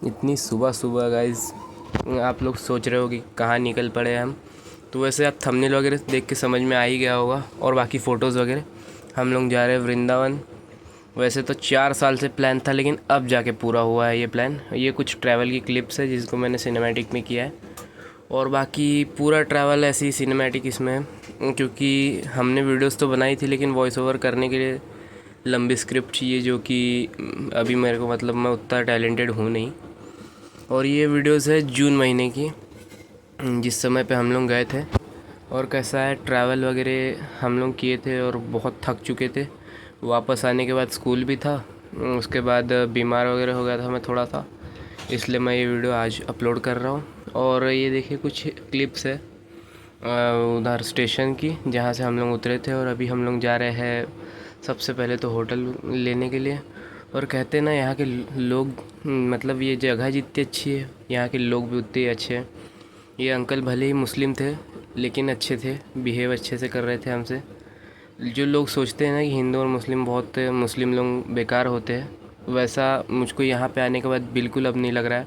इतनी सुबह सुबह गाइस, आप लोग सोच रहे हो कि कहाँ निकल पड़े हम। तो वैसे आप थंबनेल वगैरह देख के समझ में आ ही गया होगा, और बाकी फ़ोटोज़ वगैरह। हम लोग जा रहे हैं वृंदावन। वैसे तो 4 साल से प्लान था, लेकिन अब जाके पूरा हुआ है ये प्लान। ये कुछ ट्रैवल की क्लिप्स है जिसको मैंने सिनेमैटिक में किया है, और बाकी पूरा ट्रैवल ऐसी सिनेमैटिक इसमें है, क्योंकि हमने वीडियोस तो बनाई थी लेकिन वॉइस ओवर करने के लिए लंबी स्क्रिप्ट चाहिए, जो कि अभी मेरे को मतलब मैं उतना टैलेंटेड हूँ नहीं। और ये वीडियोस है जून महीने की, जिस समय पे हम लोग गए थे। और कैसा है ट्रैवल वगैरह हम लोग किए थे और बहुत थक चुके थे। वापस आने के बाद स्कूल भी था, उसके बाद बीमार वगैरह हो गया था मैं थोड़ा सा, इसलिए मैं ये वीडियो आज अपलोड कर रहा हूँ। और ये देखिए कुछ क्लिप्स है उधर स्टेशन की, जहाँ से हम लोग उतरे थे। और अभी हम लोग जा रहे हैं सबसे पहले तो होटल लेने के लिए। और कहते हैं ना, यहाँ के लोग मतलब ये जगह जितनी अच्छी है, यहाँ के लोग भी उतने ही अच्छे हैं। ये अंकल भले ही मुस्लिम थे लेकिन अच्छे थे, बिहेव अच्छे से कर रहे थे हमसे। जो लोग सोचते हैं ना कि हिंदू और मुस्लिम बहुत मुस्लिम लोग बेकार होते हैं, वैसा मुझको यहाँ पे आने के बाद बिल्कुल अब नहीं लग रहा है।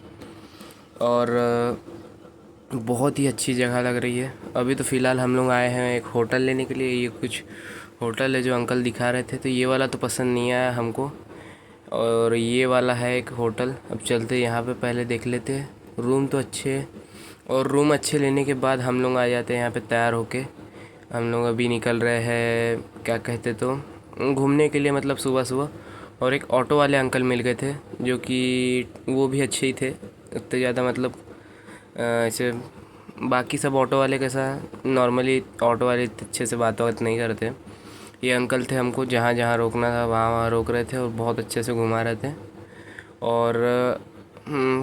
और बहुत ही अच्छी जगह लग रही है। अभी तो फ़िलहाल हम लोग आए हैं एक होटल लेने के लिए। ये कुछ होटल है जो अंकल दिखा रहे थे, तो ये वाला तो पसंद नहीं आया हमको, और ये वाला है एक होटल। अब चलते यहाँ पे पहले देख लेते हैं। रूम तो अच्छे हैं, और रूम अच्छे लेने के बाद हम लोग आ जाते हैं यहाँ पे तैयार होके। हम लोग अभी निकल रहे हैं, क्या कहते तो, घूमने के लिए, मतलब सुबह सुबह। और एक ऑटो वाले अंकल मिल गए थे, जो कि वो भी अच्छे ही थे, उतने ज़्यादा मतलब ऐसे बाकी सब ऑटो वाले कैसा नॉर्मली ऑटो वाले अच्छे से बात नहीं करते। ये अंकल थे, हमको जहाँ जहाँ रोकना था वहाँ वहाँ रोक रहे थे और बहुत अच्छे से घुमा रहे थे। और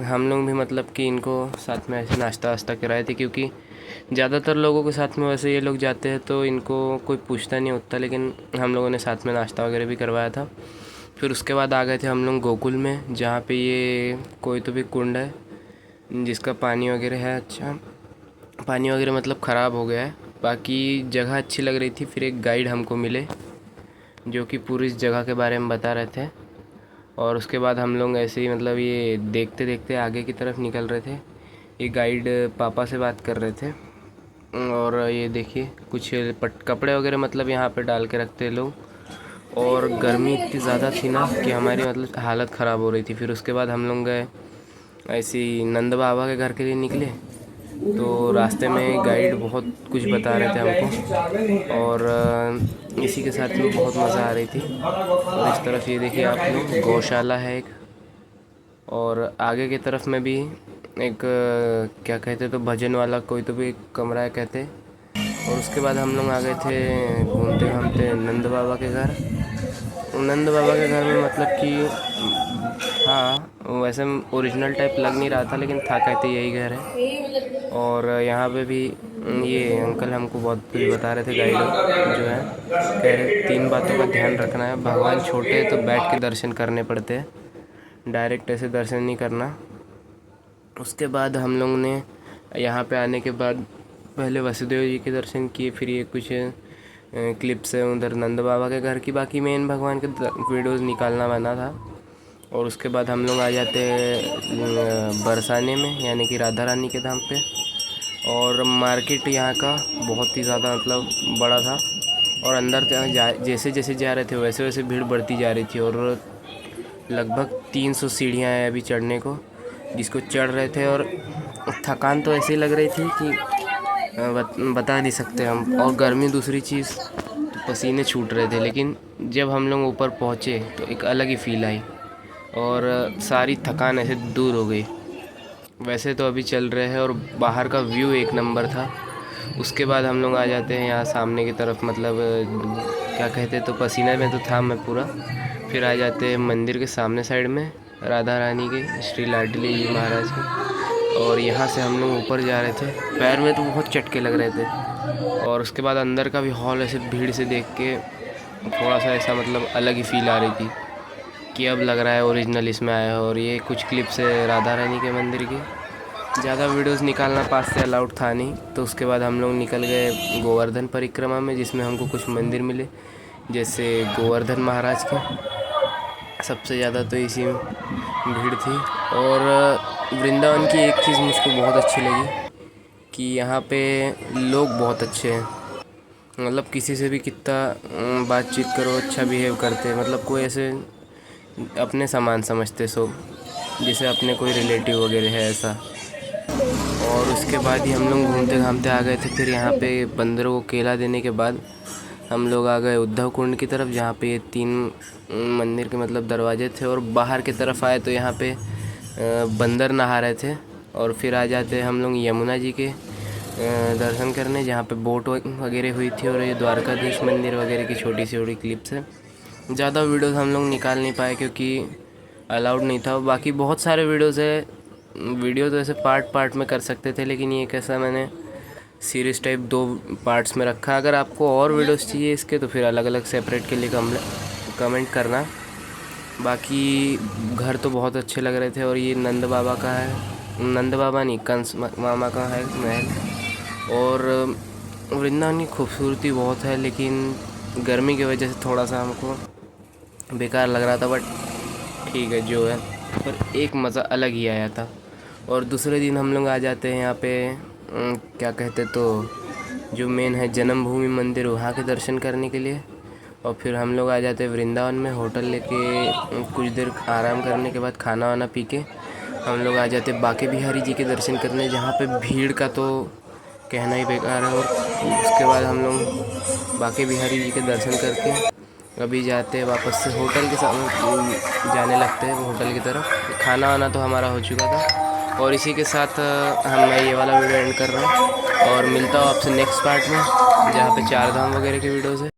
हम लोग भी मतलब कि इनको साथ में ऐसे नाश्ता वास्ता कराए थे, क्योंकि ज़्यादातर लोगों के साथ में वैसे ये लोग जाते हैं तो इनको कोई पूछता नहीं होता, लेकिन हम लोगों ने साथ में नाश्ता वगैरह भी करवाया था। फिर उसके बाद आ गए थे हम लोग गोकुल में, जहाँ पे ये कोई तो भी कुंड है जिसका पानी वगैरह है अच्छा। पानी वगैरह मतलब ख़राब हो गया है, बाकी जगह अच्छी लग रही थी। फिर एक गाइड हमको मिले जो कि पूरी इस जगह के बारे में बता रहे थे। और उसके बाद हम लोग ऐसे ही मतलब ये देखते देखते आगे की तरफ निकल रहे थे। ये गाइड पापा से बात कर रहे थे। और ये देखिए कुछ कपड़े वगैरह मतलब यहाँ पे डाल के रखते हैं लोग। और गर्मी इतनी ज़्यादा थी ना कि हमारी मतलब हालत ख़राब हो रही थी। फिर उसके बाद हम लोग गए ऐसे ही नंद बाबा के घर के लिए निकले, तो रास्ते में गाइड बहुत कुछ बता रहे थे हमको, और इसी के साथ में बहुत मज़ा आ रही थी। और इस तरफ ये देखिए आप लोग गौशाला है एक, और आगे की तरफ में भी एक क्या कहते तो भजन वाला कोई तो भी एक कमरा है कहते। और उसके बाद हम लोग आ गए थे घूमते घामते नंद बाबा के घर। नंद बाबा के घर में मतलब कि हाँ वैसे ओरिजिनल टाइप लग नहीं रहा था, लेकिन था कहते यही घर है। और यहाँ पे भी ये अंकल हमको बहुत कुछ बता रहे थे, गाइड जो है कह रहे 3 बातों का ध्यान रखना है। भगवान छोटे हैं तो बैठ के दर्शन करने पड़ते हैं, डायरेक्ट ऐसे दर्शन नहीं करना। उसके बाद हम लोग ने यहाँ पे आने के बाद पहले वसुदेव जी के दर्शन किए, फिर ये कुछ क्लिप्स है उधर नंद बाबा के घर की। बाकी मेन भगवान के वीडियोज़ निकालना बना था। और उसके बाद हम लोग आ जाते हैं बरसाने में, यानी कि राधा रानी के धाम पे। और मार्केट यहाँ का बहुत ही ज़्यादा मतलब बड़ा था, और अंदर जैसे जैसे जा रहे थे वैसे वैसे भीड़ बढ़ती जा रही थी। और लगभग 300 सीढ़ियाँ हैं अभी चढ़ने को, जिसको चढ़ रहे थे। और थकान तो ऐसी लग रही थी कि बता नहीं सकते हम। और गर्मी दूसरी चीज़, तो पसीने छूट रहे थे। लेकिन जब हम लोग ऊपर पहुँचे तो एक अलग ही फील आई, और सारी थकान ऐसे दूर हो गई। वैसे तो अभी चल रहे हैं, और बाहर का व्यू एक नंबर था। उसके बाद हम लोग आ जाते हैं यहाँ सामने की तरफ, मतलब क्या कहते तो पसीने में तो था मैं पूरा। फिर आ जाते हैं मंदिर के सामने साइड में, राधा रानी के, श्री लाडली जी महाराज के। और यहाँ से हम लोग ऊपर जा रहे थे, पैर में तो बहुत चटके लग रहे थे। और उसके बाद अंदर का भी हॉल ऐसे भीड़ से देख के थोड़ा सा ऐसा मतलब अलग ही फील आ रही थी कि अब लग रहा है ओरिजिनल इसमें आया है। और ये कुछ क्लिप्स है राधा रानी के मंदिर की। ज़्यादा वीडियोस निकालना पास से अलाउड था नहीं, तो उसके बाद हम लोग निकल गए गोवर्धन परिक्रमा में, जिसमें हमको कुछ मंदिर मिले, जैसे गोवर्धन महाराज के। सबसे ज़्यादा तो इसी भीड़ थी। और वृंदावन की एक चीज़ मुझको बहुत अच्छी लगी कि यहाँ पे लोग बहुत अच्छे हैं। मतलब किसी से भी कितना बातचीत करो अच्छा बिहेव करते हैं, मतलब कोई ऐसे अपने समान समझते सो, जैसे अपने कोई रिलेटिव वगैरह है ऐसा। और उसके बाद ही हम लोग घूमते घामते आ गए थे। फिर यहाँ पे बंदरों को केला देने के बाद हम लोग आ गए उद्धव कुंड की तरफ, जहाँ पे ये 3 मंदिर के मतलब दरवाजे थे। और बाहर की तरफ आए तो यहाँ पे बंदर नहा रहे थे। और फिर आ जाते हम लोग यमुना जी के दर्शन करने, जहाँ पे बोट वगैरह हुई थी। और ये द्वारकाधीश मंदिर वगैरह की छोटी छोटी क्लिप्स है। ज़्यादा वीडियोस हम लोग निकाल नहीं पाए क्योंकि अलाउड नहीं था। बाकी बहुत सारे वीडियोस है, वीडियो तो ऐसे पार्ट पार्ट में कर सकते थे, लेकिन ये कैसा मैंने सीरीज़ टाइप 2 पार्ट्स में रखा। अगर आपको और वीडियोस चाहिए इसके तो फिर अलग अलग सेपरेट के लिए कमेंट करना। बाकी घर तो बहुत अच्छे लग रहे थे। और ये नंद बाबा का है, नंद बाबा नहीं, कंस मामा का है महल। और वृंदावन की खूबसूरती बहुत है, लेकिन गर्मी की वजह से थोड़ा सा हमको बेकार लग रहा था, बट ठीक है जो है। पर एक मज़ा अलग ही आया था। और दूसरे दिन हम लोग आ जाते हैं यहाँ पे क्या कहते तो जो मेन है जन्मभूमि मंदिर, वहाँ के दर्शन करने के लिए। और फिर हम लोग आ जाते हैं वृंदावन में होटल लेके। कुछ देर आराम करने के बाद खाना वाना पी के हम लोग आ जाते हैं बांके बिहारी जी के दर्शन करने, जहाँ पे भीड़ का तो कहना ही बेकार है। और उसके बाद हम लोग बांके बिहारी जी के दर्शन करके अभी जाते हैं वापस से होटल के सामने जाने लगते हैं होटल की तरफ। खाना वाना तो हमारा हो चुका था। और इसी के साथ मैं ये वाला वीडियो एंड कर रहा हूँ और मिलता हूँ आपसे नेक्स्ट पार्ट में, जहाँ पे 4 धाम वगैरह के वीडियोज़ है।